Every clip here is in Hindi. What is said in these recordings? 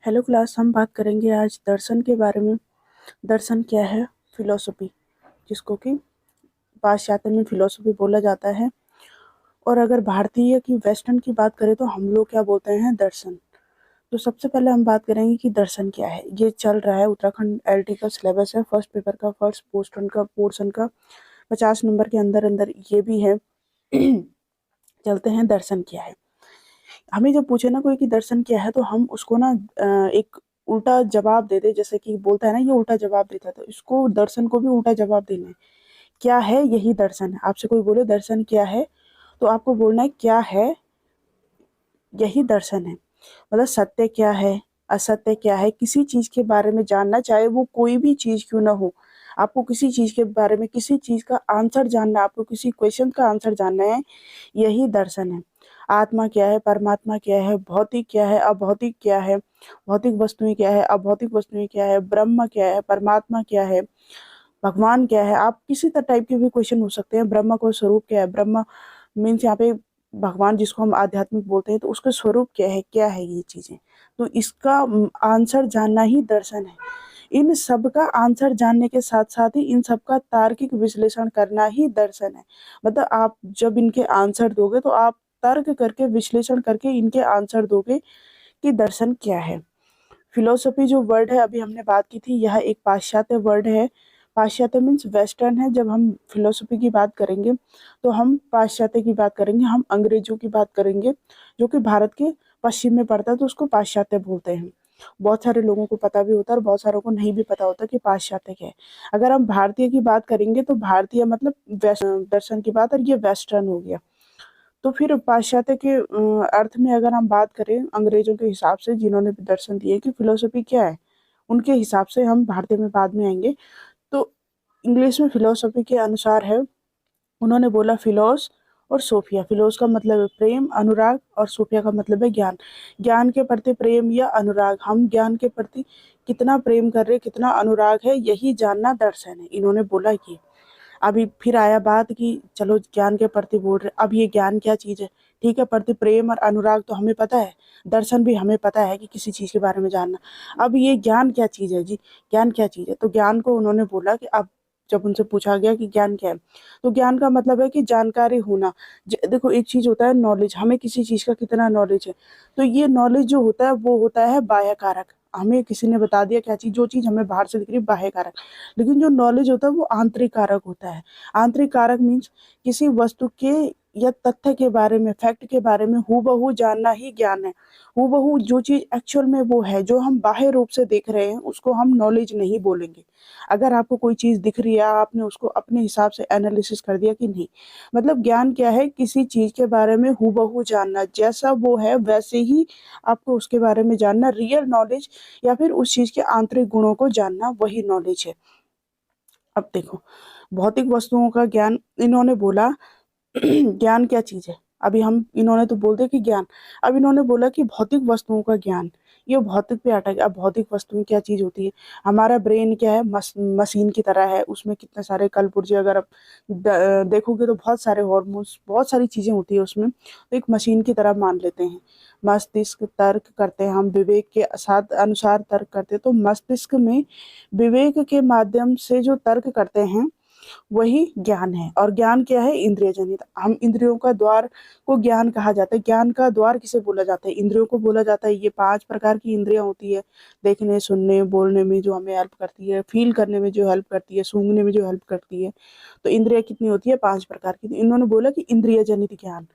हेलो क्लास, हम बात करेंगे आज दर्शन के बारे में। दर्शन क्या है? फिलोसफी, जिसको कि पाश्चात्य में फिलोसफी बोला जाता है। और अगर भारतीय की वेस्टर्न की बात करें तो हम लोग क्या बोलते हैं? दर्शन। तो सबसे पहले हम बात करेंगे कि दर्शन क्या है। ये चल रहा है, उत्तराखंड एलटी का सिलेबस है, फर्स्ट पेपर का, फर्स्ट पोर्शन का 50 नंबर के अंदर अंदर ये भी है। चलते हैं, दर्शन क्या है। हमें जब पूछे ना कोई कि दर्शन क्या है, तो हम उसको ना एक उल्टा जवाब दे दे, जैसे कि बोलता है ना, ये उल्टा जवाब देता है, तो इसको दर्शन को भी उल्टा जवाब देना है। क्या है? यही दर्शन है। आपसे कोई बोले दर्शन क्या है, तो आपको बोलना है क्या है, यही दर्शन है। मतलब सत्य क्या है, असत्य क्या है, किसी चीज के बारे में जानना, चाहे वो कोई भी चीज क्यों ना हो। आपको किसी चीज के बारे में, किसी चीज का आंसर जानना, आपको किसी क्वेश्चन का आंसर जानना है, यही दर्शन है। आत्मा क्या है, परमात्मा क्या है, भौतिक क्या है, अभौतिक क्या है, भौतिक वस्तुएं क्या है, अभौतिक वस्तुएं क्या है, ब्रह्म क्या है, परमात्मा क्या है, भगवान क्या है। आप किसी टाइप के भी क्वेश्चन हो सकते हैं। ब्रह्म का स्वरूप क्या है? ब्रह्म मीन्स यहाँ पे भगवान, जिसको हम आध्यात्मिक बोलते हैं, तो उसका स्वरूप क्या है ये चीजें। तो इसका आंसर जानना ही दर्शन है। इन सब का आंसर जानने के साथ साथ ही इन सब का तार्किक विश्लेषण करना ही दर्शन है। मतलब आप जब इनके आंसर दोगे, तो आप तर्क करके, विश्लेषण करके इनके आंसर दोगे कि दर्शन क्या है। फिलोसफी जो वर्ड है, अभी हमने बात की थी, यह एक पाश्चात्य वर्ड है। पाश्चात्य मीन्स वेस्टर्न है। जब हम फिलोसफी की बात करेंगे, तो हम पाश्चात्य की बात करेंगे, हम अंग्रेजों की बात करेंगे, जो कि भारत के पश्चिम में पड़ता है, तो उसको पाश्चात्य बोलते हैं। बहुत सारे लोगों को पता भी होता है और बहुत सारों को नहीं भी पता होता कि पाश्चात्य क्या है। अगर हम भारतीय की बात करेंगे, तो भारतीय मतलब दर्शन की बात, और ये वेस्टर्न हो गया। तो फिर पाश्चात्य के अर्थ में अगर हम बात करें, अंग्रेजों के हिसाब से, जिन्होंने दर्शन दिए कि फिलोसफी क्या है, उनके हिसाब से, हम भारतीय में बाद में आएंगे। तो इंग्लिश में फिलोसफी के अनुसार है, उन्होंने बोला फिलोस और सोफिया। फिलोस का मतलब है प्रेम, अनुराग, और सोफिया का मतलब है ज्ञान। ज्ञान के प्रति प्रेम या अनुराग, हम ज्ञान के प्रति कितना प्रेम कर रहे, कितना अनुराग है, यही जानना दर्शन है। इन्होंने बोला ये। अभी फिर आया बात कि चलो ज्ञान के प्रति बोल रहे, अब ये ज्ञान क्या चीज है? ठीक है, प्रति प्रेम और अनुराग तो हमें पता है, दर्शन भी हमें पता है कि किसी चीज के बारे में जानना। अब ये ज्ञान क्या चीज है जी? ज्ञान क्या चीज है? तो ज्ञान को उन्होंने बोला कि अब जब उनसे पूछा गया कि ज्ञान क्या है, तो ज्ञान का मतलब है कि जानकारी होना। देखो, एक चीज होता है नॉलेज, हमें किसी चीज का कितना नॉलेज है। तो ये नॉलेज जो होता है, वो होता है बाह्य कारक। हमें किसी ने बता दिया क्या चीज, जो चीज हमें बाहर से दिख रही है, बाह्य कारक। लेकिन जो नॉलेज होता है, वो आंतरिक कारक होता है। आंतरिक कारक मीन्स किसी वस्तु के या तथ्य के बारे में, फैक्ट के बारे में हूबहू जानना ही ज्ञान है। हूबहू जो चीज एक्चुअल में वो है, जो हम बाह्य रूप से देख रहे हैं, उसको हम नॉलेज नहीं बोलेंगे। अगर आपको कोई चीज दिख रही है, आपने उसको अपने हिसाब से एनालिसिस कर दिया कि नहीं। मतलब ज्ञान क्या है? किसी चीज के बारे में हूबहू जानना, जैसा वो है वैसे ही आपको उसके बारे में जानना, रियल नॉलेज, या फिर उस चीज के आंतरिक गुणों को जानना, वही नॉलेज है। अब देखो, भौतिक वस्तुओं का ज्ञान इन्होंने बोला। ज्ञान क्या चीज है? अभी हम, इन्होंने तो बोल दिया कि ज्ञान। अब इन्होंने बोला कि भौतिक वस्तुओं का ज्ञान। ये भौतिक पे अटक गया। अब भौतिक वस्तुएं क्या चीज होती है? हमारा ब्रेन क्या है? मशीन की तरह है। उसमें कितने सारे कल पुर्जे, अगर आप देखोगे तो बहुत सारे हॉर्मोन्स, बहुत सारी चीजें होती है उसमें। तो एक मशीन की तरह मान लेते हैं। मस्तिष्क तर्क करते हैं, हम विवेक के साथ अनुसार तर्क करते हैं। तो मस्तिष्क में विवेक के माध्यम से जो तर्क करते हैं, वही ज्ञान है। और ज्ञान क्या है? इंद्रिय जनित। हम इंद्रियों का द्वार को ज्ञान कहा जाता है। ज्ञान का द्वार किसे बोला जाता है? इंद्रियों को बोला जाता है। ये 5 प्रकार की इंद्रियां होती है। देखने, सुनने, बोलने में जो हमें हेल्प करती है, फील करने में जो हेल्प करती है, सूंघने में जो हेल्प करती है। तो इंद्रिया कितनी होती है? 5 प्रकार की। इन्होंने बोला कि इंद्रिय जनित ज्ञान।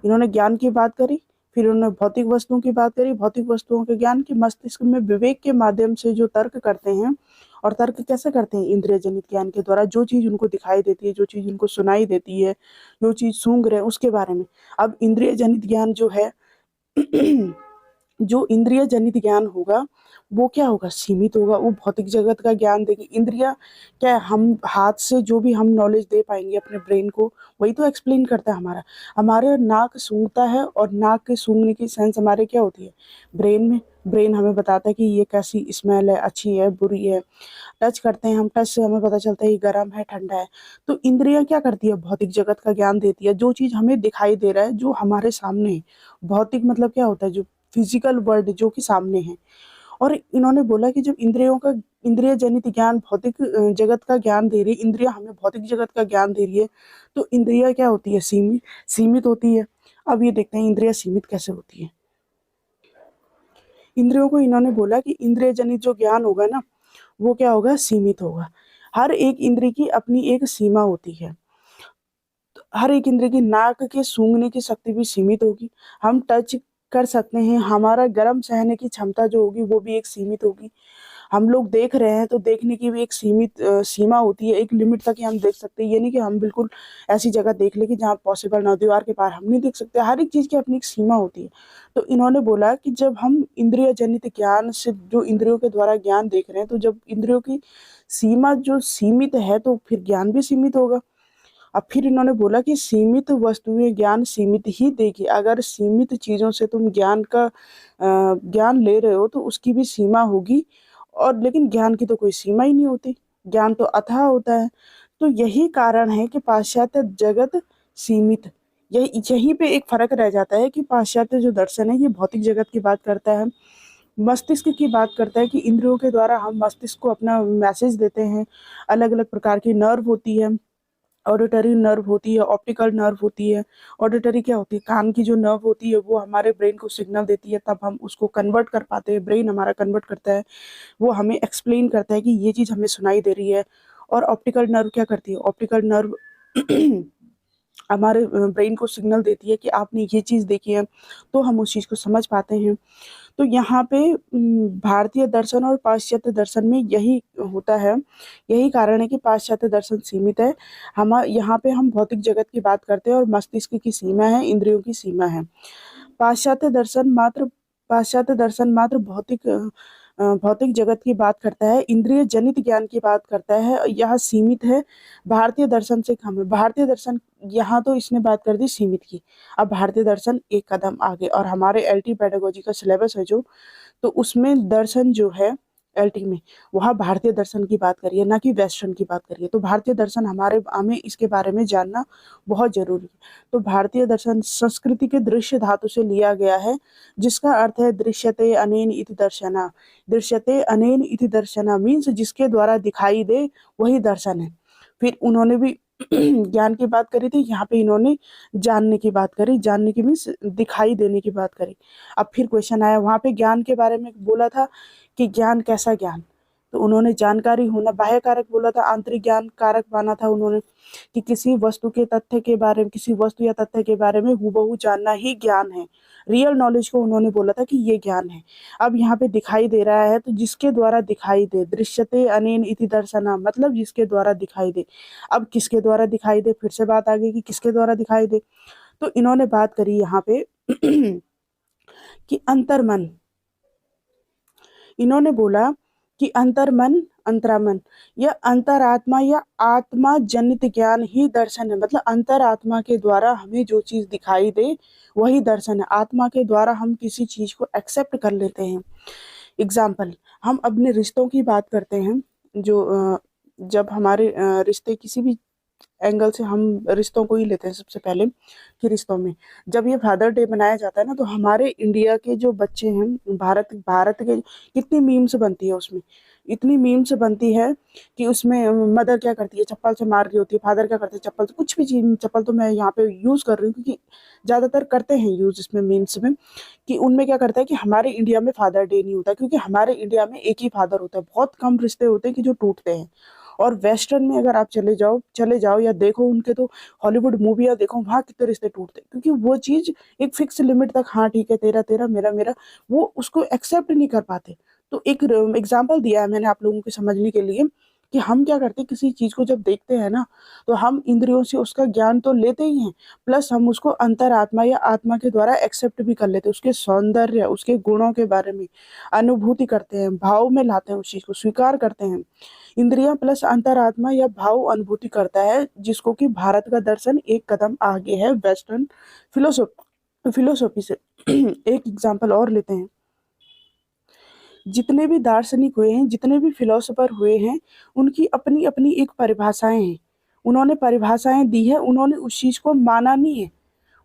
इन्होंने ज्ञान की बात करी, फिर उन्होंने भौतिक वस्तुओं की बात करी। भौतिक वस्तुओं के ज्ञान की मस्तिष्क में विवेक के माध्यम से जो तर्क करते हैं। और तर्क कैसे करते हैं? इंद्रिय जनित ज्ञान के द्वारा। जो चीज उनको दिखाई देती है, जो चीज उनको सुनाई देती है, जो चीज सूंघ रहे हैं, उसके बारे में। अब इंद्रिय जनित ज्ञान जो है, जो इंद्रिय जनित ज्ञान होगा, वो क्या होगा? सीमित होगा। वो भौतिक जगत का ज्ञान देगी। इंद्रिया क्या है? हम हाथ से जो भी हम नॉलेज दे पाएंगे अपने ब्रेन को, वही तो एक्सप्लेन करता है हमारा। हमारे नाक सूंघता है, और नाक के सूंघने की सेंस हमारे क्या होती है? ब्रेन में। ब्रेन हमें बताता है कि ये कैसी स्मेल है, अच्छी है, बुरी है। टच करते हैं हम, टच से हमें पता चलता है ये गर्म है, ठंडा है। तो इंद्रियां क्या करती है? भौतिक जगत का ज्ञान देती है। जो चीज हमें दिखाई दे रहा है, जो हमारे सामने है। भौतिक मतलब क्या होता है? जो फिजिकल वर्ल्ड जो कि सामने है। और इन्होंने बोला कि जब इंद्रिय जनित ज्ञान भौतिक जगत का ज्ञान दे रही है, इंद्रिया हमें भौतिक जगत का ज्ञान दे रही है, तो इंद्रिया क्या होती है? सीमित होती है। अब ये देखते हैं इंद्रिया सीमित कैसे होती है। इंद्रियों को इन्होंने बोला कि इंद्रिय जनित जो ज्ञान होगा ना, वो क्या होगा? सीमित होगा। हर एक इंद्रिय की अपनी एक सीमा होती है। हर एक इंद्रिय की नाक के सूंघने की शक्ति भी सीमित होगी। हम टच कर सकते हैं, हमारा गर्म सहने की क्षमता जो होगी वो भी एक सीमित होगी। हम लोग देख रहे हैं तो देखने की भी एक सीमित सीमा होती है, एक लिमिट तक ही हम देख सकते हैं। ये नहीं कि हम बिल्कुल ऐसी जगह देख ले कि जहाँ पॉसिबल ना हो, दीवार के पार हम नहीं देख सकते। हर एक चीज की अपनी एक सीमा होती है। तो इन्होंने बोला कि जब हम इंद्रिय जनित ज्ञान से, जो इंद्रियों के द्वारा ज्ञान देख रहे हैं, तो जब इंद्रियों की सीमा जो सीमित है तो फिर ज्ञान भी सीमित होगा। अब फिर इन्होंने बोला कि सीमित वस्तुएं ज्ञान सीमित ही देगी। अगर सीमित चीजों से तुम ज्ञान ले रहे हो तो उसकी भी सीमा होगी। और लेकिन ज्ञान की तो कोई सीमा ही नहीं होती, ज्ञान तो अथाह होता है। तो यही कारण है कि पाश्चात्य जगत सीमित, यहीं पे एक फर्क रह जाता है कि पाश्चात्य जो दर्शन है ये भौतिक जगत की बात करता है, मस्तिष्क की बात करता है कि इंद्रियों के द्वारा हम मस्तिष्क को अपना मैसेज देते हैं। अलग अलग प्रकार की नर्व होती है, ऑडिटरी नर्व होती है, ऑप्टिकल नर्व होती है। ऑडिटरी क्या होती है? कान की जो नर्व होती है वो हमारे ब्रेन को सिग्नल देती है, तब हम उसको कन्वर्ट कर पाते हैं, ब्रेन हमारा कन्वर्ट करता है, वो हमें एक्सप्लेन करता है कि ये चीज़ हमें सुनाई दे रही है। और ऑप्टिकल नर्व क्या करती है? ऑप्टिकल नर्व हमारे ब्रेन को सिग्नल देती है कि आपने ये चीज़ देखी है, तो हम उस चीज़ को समझ पाते हैं। तो यहाँ पे भारतीय दर्शन और पाश्चात्य दर्शन में यही होता है, यही कारण है कि पाश्चात्य दर्शन सीमित है। हम यहाँ पे हम भौतिक जगत की बात करते हैं और मस्तिष्क की सीमा है, इंद्रियों की सीमा है। पाश्चात्य दर्शन मात्र पाश्चात्य दर्शन मात्र भौतिक जगत की बात करता है, इंद्रिय जनित ज्ञान की बात करता है, यह सीमित है। भारतीय दर्शन से कम है। भारतीय दर्शन, यहाँ तो इसने बात कर दी सीमित की, अब भारतीय दर्शन एक कदम आगे। और हमारे एलटी पेडागोजी का सिलेबस है जो, तो उसमें दर्शन जो है एलटी में, वहाँ भारतीय दर्शन की बात करिए, ना कि वेस्टर्न की बात करिए। तो भारतीय दर्शन हमें इसके बारे में जानना बहुत जरूरी है। तो भारतीय दर्शन संस्कृति के दृश्य धातु से लिया गया है, जिसका अर्थ है दृश्यते अनेन इति दर्शना। दृश्यते अनेन इति दर्शना मीन्स जिसके द्वारा दिखाई दे वही दर्शन है। फिर उन्होंने भी ज्ञान की बात करी थी, यहाँ पे इन्होंने जानने की बात करी। जानने की मीन्स दिखाई देने की बात करी। अब फिर क्वेश्चन आया, वहां पे ज्ञान के बारे में बोला था कि ज्ञान कैसा ज्ञान, तो उन्होंने जानकारी होना, बाह्य कारक बोला था, आंतरिक ज्ञान कारक माना था उन्होंने, कि किसी वस्तु के तथ्य के बारे में, किसी वस्तु या तथ्य के बारे में हूबहू जानना ही ज्ञान है। रियल नॉलेज को उन्होंने बोला था कि ये ज्ञान है। अब यहाँ पे दिखाई दे रहा है, तो जिसके द्वारा दिखाई दे, दृश्यते अनेन इति दर्शना, मतलब जिसके द्वारा दिखाई दे। अब किसके द्वारा दिखाई दे, फिर से बात आ गई कि किसके द्वारा दिखाई दे। तो इन्होंने बात करी यहाँ पे कि अंतर्मन, इन्होंने बोला कि अंतर्मन, अंतरामन या अंतरात्मा या आत्मा जनित ज्ञान ही दर्शन है। मतलब अंतरात्मा के द्वारा हमें जो चीज दिखाई दे वही दर्शन है। आत्मा के द्वारा हम किसी चीज को एक्सेप्ट कर लेते हैं। एग्जाम्पल, हम अपने रिश्तों की बात करते हैं, जो जब हमारे रिश्ते किसी भी एंगल से, हम रिश्तों को ही लेते हैं सबसे पहले, कि रिश्तों में जब ये फादर डे मनाया जाता है ना, तो हमारे इंडिया के जो बच्चे हैं, भारत के, कितनी मीम्स बनती है उसमें, इतनी मीम्स बनती है कि उसमें मदर क्या करती है, चप्पल से मार रही होती है, फादर क्या करते हैं, चप्पल से, कुछ भी चीज, चप्पल तो मैं यहाँ पे यूज कर रही हूँ क्योंकि ज्यादातर करते हैं यूज इसमें मीम्स में, कि उनमें क्या करता है कि हमारे इंडिया में फादर डे नहीं होता, क्योंकि हमारे इंडिया में एक ही फादर होता है। बहुत कम रिश्ते होते हैं कि जो टूटते हैं। और वेस्टर्न में अगर आप चले जाओ या देखो उनके, तो हॉलीवुड मूवियाँ देखो, वहाँ कितने रिश्ते टूटते हैं, क्योंकि वो चीज एक फिक्स लिमिट तक, हाँ ठीक है, तेरा तेरा, मेरा मेरा, वो उसको एक्सेप्ट नहीं कर पाते। तो एक एग्जाम्पल दिया है मैंने आप लोगों के समझने के लिए, कि हम क्या करते हैं, किसी चीज को जब देखते हैं ना, तो हम इंद्रियों से उसका ज्ञान तो लेते ही हैं, प्लस हम उसको अंतरात्मा या आत्मा के द्वारा एक्सेप्ट भी कर लेते हैं। उसके सौंदर्य, उसके गुणों के बारे में अनुभूति करते हैं, भाव में लाते हैं, उस चीज को स्वीकार करते हैं। इंद्रियां प्लस अंतरात्मा या भाव अनुभूति करता है, जिसको कि भारत का दर्शन एक कदम आगे है वेस्टर्न फिलोसॉफी से। एक एग्जांपल और लेते हैं, जितने भी दार्शनिक हुए हैं, जितने भी फिलोसोफर हुए हैं, उनकी अपनी अपनी एक परिभाषाएं हैं। उन्होंने परिभाषाएं दी है, उन्होंने उस चीज को माना नहीं है,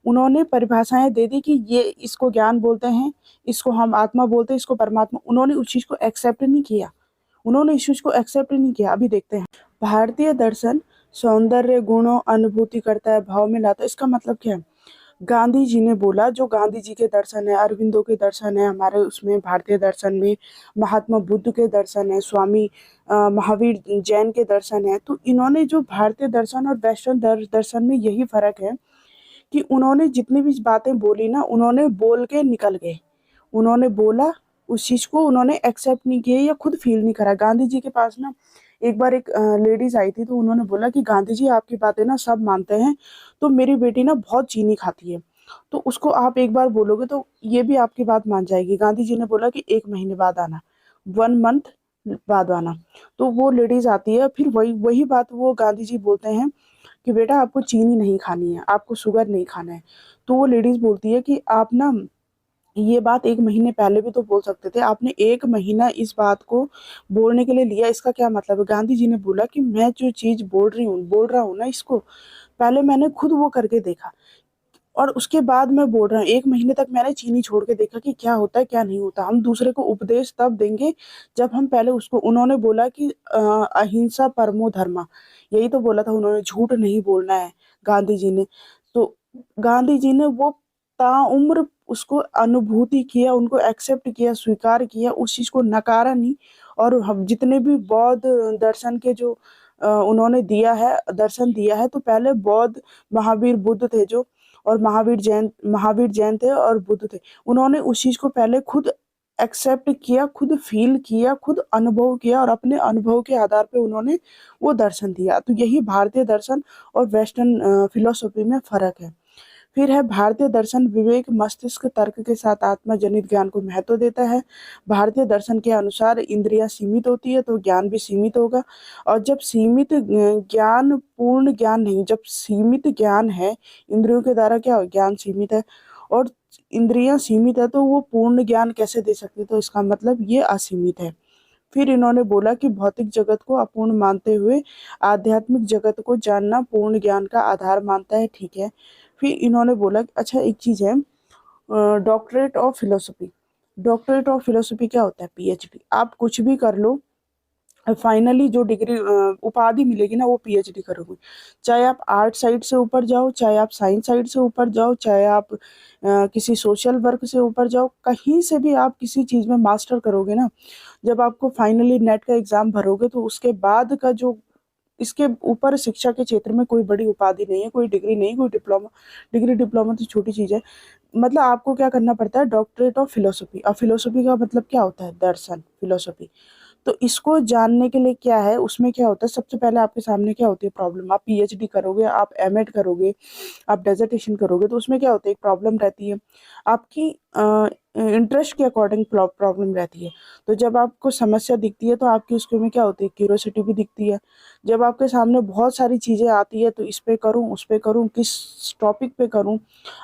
उन्होंने परिभाषाएं दे दी कि ये इसको ज्ञान बोलते हैं, इसको हम आत्मा बोलते हैं, इसको परमात्मा। उन्होंने उस चीज को एक्सेप्ट नहीं किया, उन्होंने इस चीज को एक्सेप्ट नहीं किया। अभी देखते हैं, भारतीय दर्शन सौंदर्य गुणों अनुभूति करता है, भाव में लाता है। इसका मतलब क्या है? गांधी जी ने बोला, जो गांधी जी के दर्शन है, अरविंदो के दर्शन है, हमारे उसमें भारतीय दर्शन में महात्मा बुद्ध के दर्शन है, स्वामी महावीर जैन के दर्शन है। तो इन्होंने जो भारतीय दर्शन और वेस्टर्न दर्शन में यही फर्क है कि उन्होंने जितनी भी बातें बोली ना, उन्होंने बोल के निकल गए। उन्होंने बोला, उस चीज को उन्होंने एक्सेप्ट नहीं किया या खुद फील नहीं करा। गांधी जी के पास ना एक बार एक लेडीज आई थी, तो उन्होंने बोला कि गांधी जी आपकी बातें ना सब मानते हैं, तो मेरी बेटी ना बहुत चीनी खाती है, तो उसको आप एक बार बोलोगे तो ये भी आपकी बात मान जाएगी। गांधी जी ने बोला कि 1 महीने बाद आना, 1 मंथ बाद आना। तो वो लेडीज आती है, फिर वही वही बात वो गांधी जी बोलते हैं कि बेटा आपको चीनी नहीं खानी है, आपको शुगर नहीं खाना है। तो वो लेडीज बोलती है कि आप ना ये बात 1 महीने पहले भी तो बोल सकते थे, आपने 1 महीना इस बात को बोलने के लिए लिया, इसका क्या मतलब है? गांधी जी ने बोला कि मैं जो चीज बोल रहा हूँ ना, इसको पहले मैंने खुद वो करके देखा, और उसके बाद मैं बोल रहा हूँ। 1 महीने तक मैंने चीनी छोड़ के देखा कि क्या होता है क्या नहीं होता। हम दूसरे को उपदेश तब देंगे जब हम पहले उसको, उन्होंने बोला कि अहिंसा परमो धर्मा, यही तो बोला था उन्होंने, झूठ नहीं बोलना है गांधी जी ने। तो गांधी जी ने वो ताउम्र उसको अनुभूति किया, उनको एक्सेप्ट किया, स्वीकार किया, उस चीज को नकारा नहीं। और हम जितने भी बौद्ध दर्शन के जो उन्होंने दिया है, दर्शन दिया है, तो पहले बौद्ध महावीर बुद्ध थे जो, और महावीर जैन थे और बुद्ध थे। उन्होंने उस चीज को पहले खुद एक्सेप्ट किया, खुद फील किया, खुद अनुभव किया, और अपने अनुभव के आधार पे उन्होंने वो दर्शन दिया। तो यही भारतीय दर्शन और वेस्टर्न फिलोसफी में फर्क है। फिर है भारतीय दर्शन विवेक मस्तिष्क तर्क के साथ आत्मा जनित ज्ञान को महत्व देता है। भारतीय दर्शन के अनुसार इंद्रियां सीमित होती है तो ज्ञान भी सीमित होगा। और जब सीमित ज्ञान पूर्ण ज्ञान नहीं, जब सीमित ज्ञान है, इंद्रियों के द्वारा क्या हो, ज्ञान सीमित है, और इंद्रियां सीमित है, तो वो पूर्ण ज्ञान कैसे दे सकती? तो इसका मतलब ये असीमित है। फिर इन्होंने बोला कि भौतिक जगत को अपूर्ण मानते हुए आध्यात्मिक जगत को जानना पूर्ण ज्ञान का आधार मानता है। ठीक है। फिर इन्होंने बोला कि अच्छा एक चीज है, doctorate of philosophy. Doctorate of philosophy क्या होता है? पीएचडी। आप कुछ भी कर लो, फाइनली जो डिग्री उपाधि मिलेगी ना, वो पीएचडी करोगे। चाहे आप आर्ट साइड से ऊपर जाओ, चाहे आप साइंस साइड से ऊपर जाओ, चाहे आप किसी सोशल वर्क से ऊपर जाओ, कहीं से भी आप किसी चीज में मास्टर करोगे ना, जब आपको फाइनली नेट का एग्जाम भरोगे, तो उसके बाद का जो, इसके ऊपर शिक्षा के क्षेत्र में कोई बड़ी उपाधि नहीं है, कोई डिग्री नहीं, कोई डिप्लोमा। डिग्री डिप्लोमा तो छोटी चीज है। मतलब आपको क्या करना पड़ता है? Doctorate of philosophy. और फिलोसफी का मतलब क्या होता है? दर्शन, फिलोसफी। तो इसको जानने के लिए क्या है, उसमें क्या होता है, सबसे पहले आपके सामने क्या होती है प्रॉब्लम। आप पीएचडी करोगे, आप एमएड करोगे, आप डेजर्टेशन करोगे, तो उसमें क्या होता है, एक प्रॉब्लम रहती है आपकी, इंटरेस्ट के अकॉर्डिंग प्रॉब्लम रहती है। तो जब आपको समस्या दिखती है, तो आपकी उसके में क्या होती है, क्यूरोसिटी भी दिखती है। जब आपके सामने बहुत सारी चीजें आती है, तो इस पे करूं, उस पे करूं, किस टॉपिक पे करूं,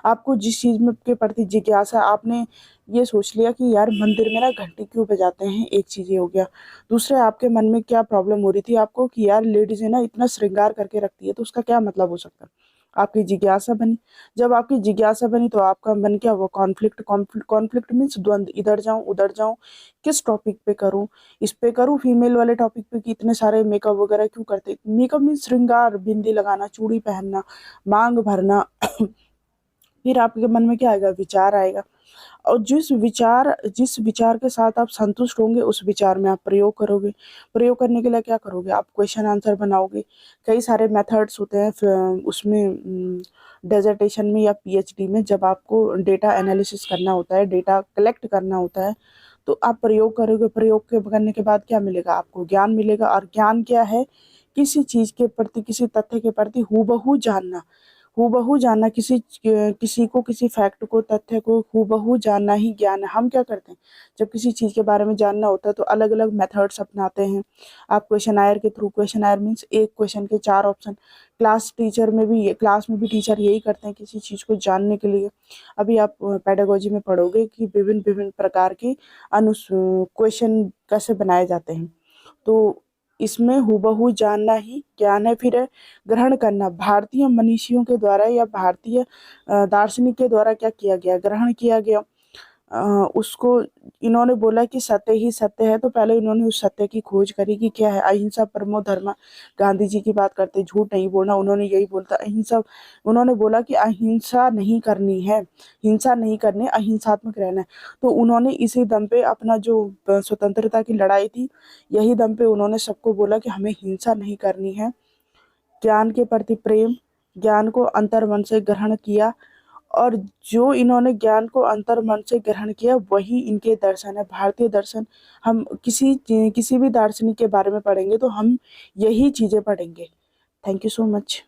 आपको जिस चीज में के प्रति जिज्ञासा, आपने ये सोच लिया कि यार मंदिर में ना घंटी क्यों बजाते हैं, एक चीज ये हो गया। दूसरे, आपके मन में क्या प्रॉब्लम हो रही थी आपको कि यार लेडीज है ना इतना श्रृंगार करके रखती है, तो उसका क्या मतलब हो सकता है? आपकी जिज्ञासा बनी। जब आपकी जिज्ञासा बनी, तो आपका मन क्या हुआ, कॉन्फ्लिक्ट। कॉन्फ्लिक्ट मीन्स द्वंद, इधर जाऊं उधर जाऊं, किस टॉपिक पे करूं, इस पे करूं, फीमेल वाले टॉपिक पे कि इतने सारे मेकअप वगैरह क्यों करते? मेकअप मीन्स श्रृंगार, बिंदी लगाना, चूड़ी पहनना, मांग भरना। फिर आपके मन में क्या आएगा, विचार आएगा। और जिस विचार के साथ आप संतुष्ट होंगे, उस विचार में आप प्रयोग करोगे। प्रयोग करने के लिए क्या करोगे, आप क्वेश्चन आंसर बनाओगे। कई सारे मेथड्स होते हैं उसमें, डेजर्टेशन में या पीएचडी में, जब आपको डेटा एनालिसिस करना होता है, डेटा कलेक्ट करना होता है, तो आप प्रयोग करोगे। प्रयोग के करने के बाद क्या मिलेगा, आपको ज्ञान मिलेगा। और ज्ञान क्या है, किसी चीज के प्रति, किसी तथ्य के प्रति हूबहू जानना। हूबहू जानना, किसी को, किसी फैक्ट को, तथ्य को हूबहू जानना ही ज्ञान है। हम क्या करते हैं, जब किसी चीज के बारे में जानना होता है, तो अलग अलग मेथड्स अपनाते हैं। आप क्वेश्चन के थ्रू, क्वेश्चन मीन्स एक क्वेश्चन के 4 ऑप्शन। क्लास में भी टीचर यही करते हैं किसी चीज को जानने के लिए। अभी आप पेडागोजी में पढ़ोगे कि विभिन्न विभिन्न प्रकार के क्वेश्चन कैसे बनाए जाते हैं। तो इसमें हूबहू जानना ही ज्ञान है। फिर है ग्रहण करना, भारतीय मनीषियों के द्वारा या भारतीय दार्शनिक के द्वारा क्या किया गया, ग्रहण किया गया। अ, उसको इन्होंने बोला कि सत्य ही सत्य है, तो पहले इन्होंने उस सत्य की खोज करी कि क्या है। अहिंसा परमो धर्म, गांधी जी की बात करते, झूठ नहीं बोलना, उन्होंने यही बोलता अहिंसा। उन्होंने बोला कि अहिंसा नहीं करनी है, हिंसा नहीं करनी, अहिंसात्मक रहना है। तो उन्होंने इसी दम पे अपना जो स्वतंत्रता की लड़ाई थी, यही दम पे उन्होंने सबको बोला कि हमें हिंसा नहीं करनी है। ज्ञान के प्रति प्रेम, ज्ञान को अंतर्मन से ग्रहण किया, और जो इन्होंने ज्ञान को अंतर्मन से ग्रहण किया वही इनके दर्शन है, भारतीय दर्शन। हम किसी भी दार्शनिक के बारे में पढ़ेंगे तो हम यही चीज़ें पढ़ेंगे। Thank you so much.